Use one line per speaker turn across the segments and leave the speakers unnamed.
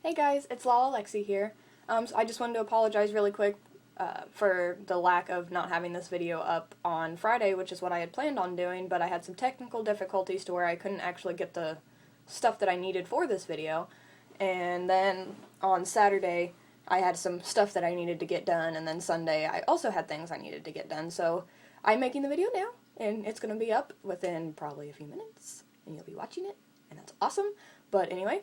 Hey guys, it's Lala Lexi here. So I just wanted to apologize really quick for the lack of not having this video up on Friday, which is what I had planned on doing, but I had some technical difficulties to where I couldn't actually get the stuff that I needed for this video. And then on Saturday, I had some stuff that I needed to get done, and then Sunday, I also had things I needed to get done. So I'm making the video now, and it's going to be up within probably a few minutes, and you'll be watching it, and that's awesome. But anyway,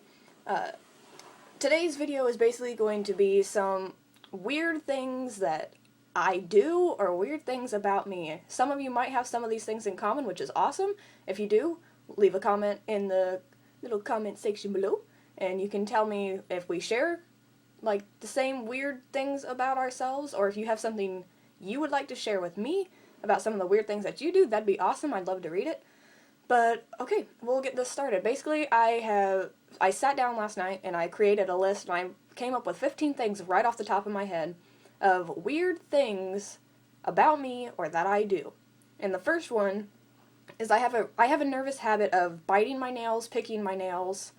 today's video is basically going to be some weird things that I do, or weird things about me. Some of you might have some of these things in common, which is awesome. If you do, leave a comment in the little comment section below, and you can tell me if we share, like, the same weird things about ourselves, or if you have something you would like to share with me about some of the weird things that you do. That'd be awesome. I'd love to read it. But, okay, we'll get this started. Basically, I sat down last night and I created a list, and I came up with 15 things right off the top of my head of weird things about me or that I do. And the first one is I have a nervous habit of biting my nails, picking my nails,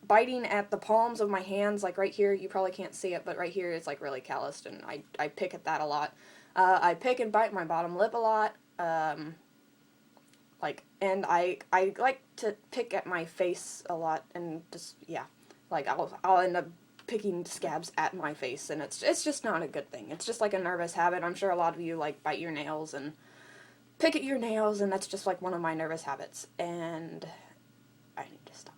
biting at the palms of my hands, like right here. You probably can't see it, but right here it's like really calloused, and I pick at that a lot. I pick and bite my bottom lip a lot. And I like to pick at my face a lot, and just, yeah, like, I'll end up picking scabs at my face, and it's just not a good thing. It's just like a nervous habit. I'm sure a lot of you, like, bite your nails and pick at your nails, and that's just, like, one of my nervous habits, and I need to stop.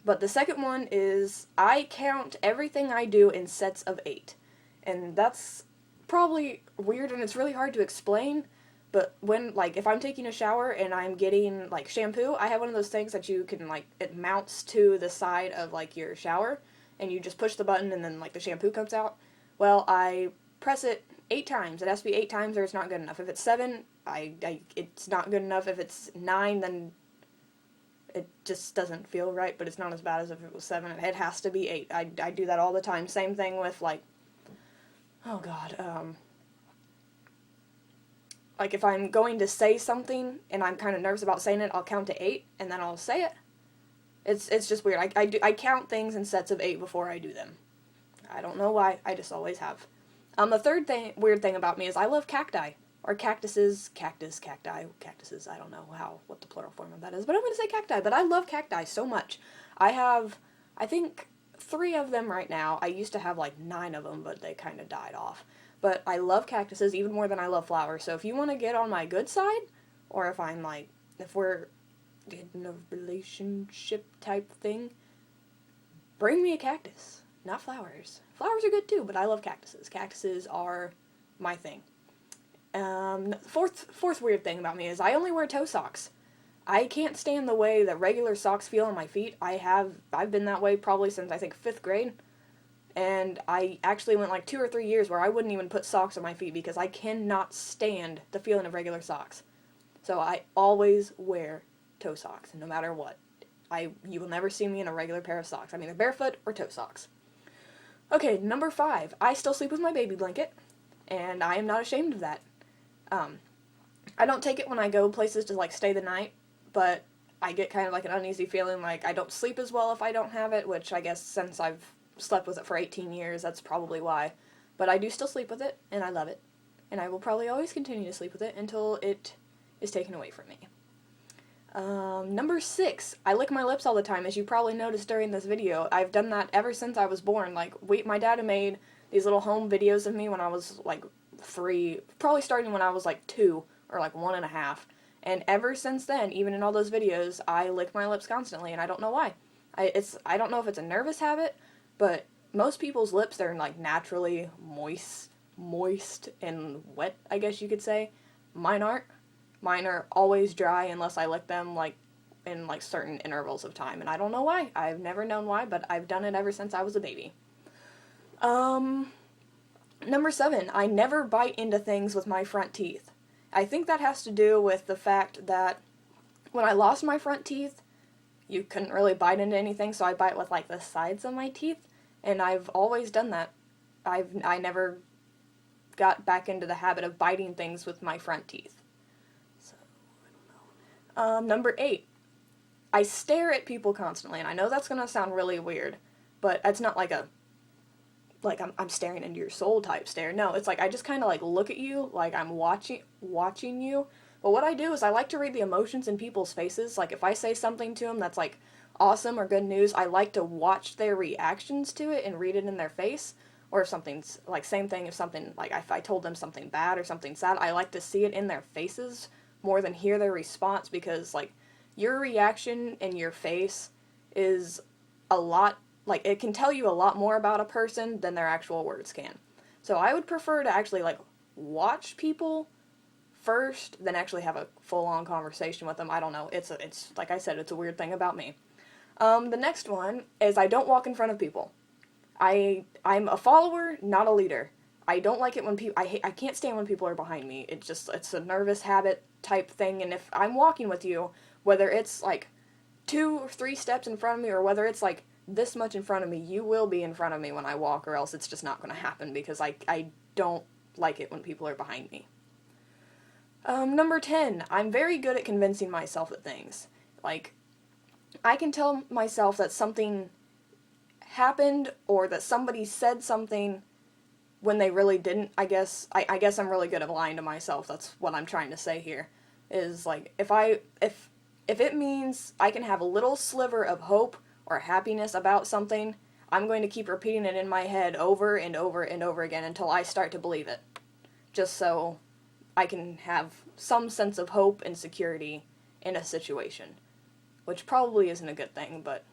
But the second one is I count everything I do in sets of 8, and that's probably weird, and it's really hard to explain. But when, like, if I'm taking a shower and I'm getting, like, shampoo, I have one of those things that you can, like, it mounts to the side of, like, your shower, and you just push the button and then, like, the shampoo comes out. Well, I press it 8 times. It has to be 8 times or it's not good enough. If it's 7, it's not good enough. If it's 9, then it just doesn't feel right, but it's not as bad as if it was 7. It has to be 8. I do that all the time. Same thing with, like, oh god, like, if I'm going to say something and I'm kind of nervous about saying it, I'll count to 8 and then I'll say it. It's just weird. I count things in sets of 8 before I do them. I don't know why. I just always have. The third weird thing about me is I love cacti, or cactuses, cacti, cactuses. I don't know what the plural form of that is, but I'm going to say cacti. But I love cacti so much. I have, I think, 3 of them right now. I used to have like 9 of them, but they kind of died off. But I love cactuses even more than I love flowers. So if you want to get on my good side, or if we're in a relationship type thing, bring me a cactus, not flowers. Flowers are good too, but I love cactuses. Cactuses are my thing. Fourth weird thing about me is I only wear toe socks. I can't stand the way that regular socks feel on my feet. I've been that way probably since I think 5th grade. And I actually went like 2 or 3 years where I wouldn't even put socks on my feet because I cannot stand the feeling of regular socks. So I always wear toe socks, no matter what. You will never see me in a regular pair of socks. I'm either barefoot or toe socks. Okay, number 5. I still sleep with my baby blanket, and I am not ashamed of that. I don't take it when I go places to, like, stay the night, but I get kind of like an uneasy feeling like I don't sleep as well if I don't have it, which I guess since I've slept with it for 18 years, that's probably why. But I do still sleep with it, and I love it. And I will probably always continue to sleep with it until it is taken away from me. Number 6, I lick my lips all the time, as you probably noticed during this video. I've done that ever since I was born. Like, my dad had made these little home videos of me when I was, like, 3, probably starting when I was, like, 2, or, like, 1.5. And ever since then, even in all those videos, I lick my lips constantly, and I don't know why. I don't know if it's a nervous habit, but most people's lips, they're, like, naturally moist and wet, I guess you could say. Mine aren't. Mine are always dry unless I lick them, like, in, like, certain intervals of time, and I don't know why. I've never known why, but I've done it ever since I was a baby. Number 7, I never bite into things with my front teeth. I think that has to do with the fact that when I lost my front teeth, you couldn't really bite into anything, so I bite with, like, the sides of my teeth, and I've always done that. I never got back into the habit of biting things with my front teeth. So, I don't know. Number 8, I stare at people constantly, and I know that's going to sound really weird, but it's not like a, like I'm staring into your soul type stare. No, it's like I just kind of like look at you like I'm watching you. But what I do is I like to read the emotions in people's faces. Like if I say something to them that's like awesome or good news, I like to watch their reactions to it and read it in their face. Or if something's like, same thing, if something like if I told them something bad or something sad, I like to see it in their faces more than hear their response, because like your reaction in your face is a lot, like it can tell you a lot more about a person than their actual words can. So I would prefer to actually like watch people first than actually have a full-on conversation with them. I don't know. It's like I said, it's a weird thing about me. The next one is I don't walk in front of people. I'm a follower, not a leader. I don't like it when people, I can't stand when people are behind me. It's a nervous habit type thing, and if I'm walking with you, whether it's like 2 or 3 steps in front of me, or whether it's like this much in front of me, you will be in front of me when I walk, or else it's just not going to happen, because I don't like it when people are behind me. Number 10, I'm very good at convincing myself of things. Like, I can tell myself that something happened, or that somebody said something when they really didn't. I guess I'm really good at lying to myself. That's what I'm trying to say here. Is like, if it means I can have a little sliver of hope or happiness about something, I'm going to keep repeating it in my head over and over and over again until I start to believe it. Just so I can have some sense of hope and security in a situation. Which probably isn't a good thing, but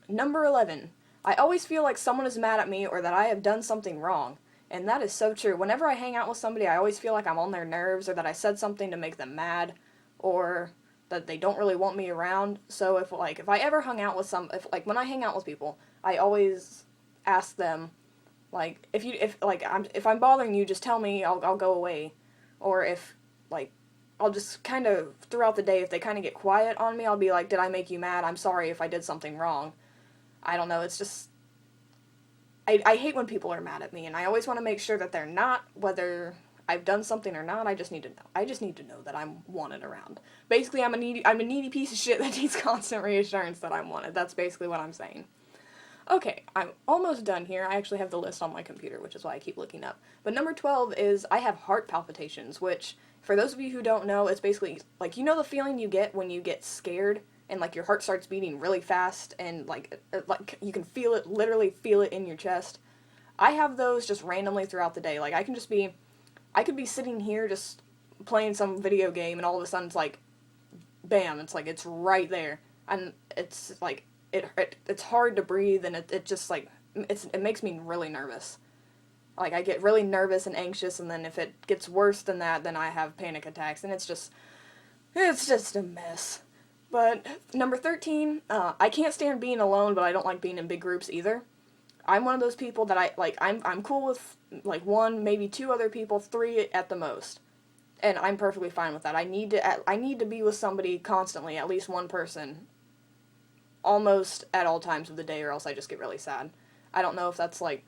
Number 11. I always feel like someone is mad at me, or that I have done something wrong. And that is so true. Whenever I hang out with somebody, I always feel like I'm on their nerves, or that I said something to make them mad, or that they don't really want me around. So if I ever hung out with when I hang out with people, I always ask them, like, if I'm bothering you, just tell me, I'll go away. Or if, like, I'll just kind of, throughout the day, if they kind of get quiet on me, I'll be like, did I make you mad? I'm sorry if I did something wrong. I don't know, it's just, I hate when people are mad at me, and I always want to make sure that they're not, whether I've done something or not. I just need to know. I just need to know that I'm wanted around. Basically, I'm a needy piece of shit that needs constant reassurance that I'm wanted. That's basically what I'm saying. Okay, I'm almost done here. I actually have the list on my computer, which is why I keep looking up. But number 12 is I have heart palpitations, which, for those of you who don't know, it's basically, like, you know the feeling you get when you get scared, and, like, your heart starts beating really fast, and, like you can feel it, literally feel it in your chest? I have those just randomly throughout the day. Like, I could be sitting here just playing some video game, and all of a sudden it's like, bam, it's like, it's right there. And it's, like, it's hard to breathe, and it just, like, it makes me really nervous. Like, I get really nervous and anxious, and then if it gets worse than that, then I have panic attacks, and it's just a mess. But number 13, I can't stand being alone, but I don't like being in big groups either. I'm one of those people that I'm cool with, like, 1, maybe 2 other people, 3 at the most. And I'm perfectly fine with that. I need to be with somebody constantly, at least one person, almost at all times of the day, or else I just get really sad. I don't know if that's, like,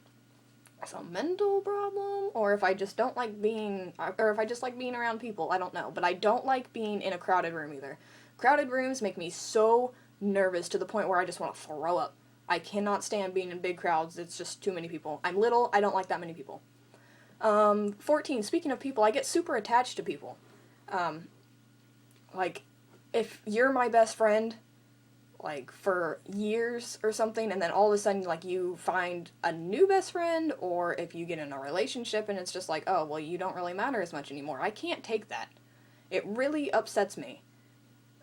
some mental problem, or if I just don't like being, or if I just like being around people. I don't know. But I don't like being in a crowded room either. Crowded rooms make me so nervous to the point where I just want to throw up. I cannot stand being in big crowds. It's just too many people. I'm little. I don't like that many people. 14, speaking of people, I get super attached to people. Like, if you're my best friend, like, for years or something, and then all of a sudden, like, you find a new best friend, or if you get in a relationship and it's just like, oh, well, you don't really matter as much anymore. I can't take that. It really upsets me.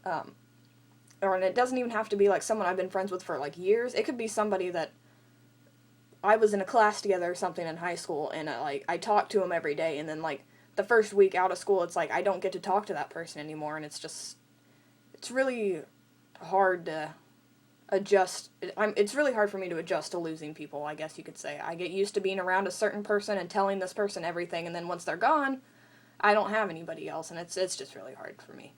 And it doesn't even have to be, like, someone I've been friends with for, like, years. It could be somebody that I was in a class together or something in high school, and, I talked to him every day, and then, like, the first week out of school, it's like, I don't get to talk to that person anymore, and it's really hard to adjust. It's really hard for me to adjust to losing people, I guess you could say. I get used to being around a certain person and telling this person everything, and then once they're gone, I don't have anybody else, and it's just really hard for me.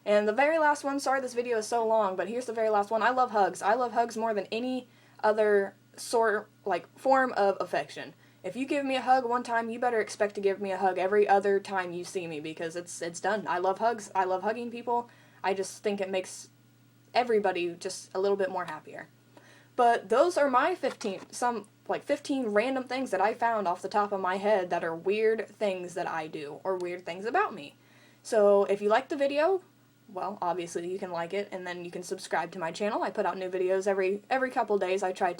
And the very last one, sorry this video is so long, but here's the very last one. I love hugs. I love hugs more than any other form of affection. If you give me a hug one time, you better expect to give me a hug every other time you see me, because it's done. I love hugs. I love hugging people. I just think it makes everybody just a little bit more happier. But those are my 15 random things that I found off the top of my head that are weird things that I do, or weird things about me. So if you like the video, well, obviously you can like it, and then you can subscribe to my channel. I put out new videos every couple days. I try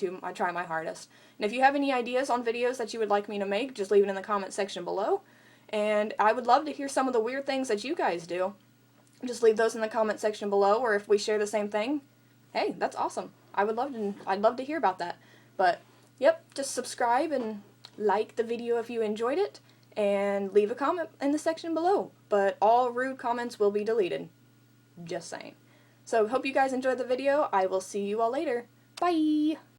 my hardest. And if you have any ideas on videos that you would like me to make, just leave it in the comment section below. And I would love to hear some of the weird things that you guys do. Just leave those in the comment section below, or if we share the same thing, hey, that's awesome. I'd love to hear about that. But yep, just subscribe and like the video if you enjoyed it, and leave a comment in the section below. But all rude comments will be deleted. Just saying. So hope you guys enjoyed the video. I will see you all later. Bye!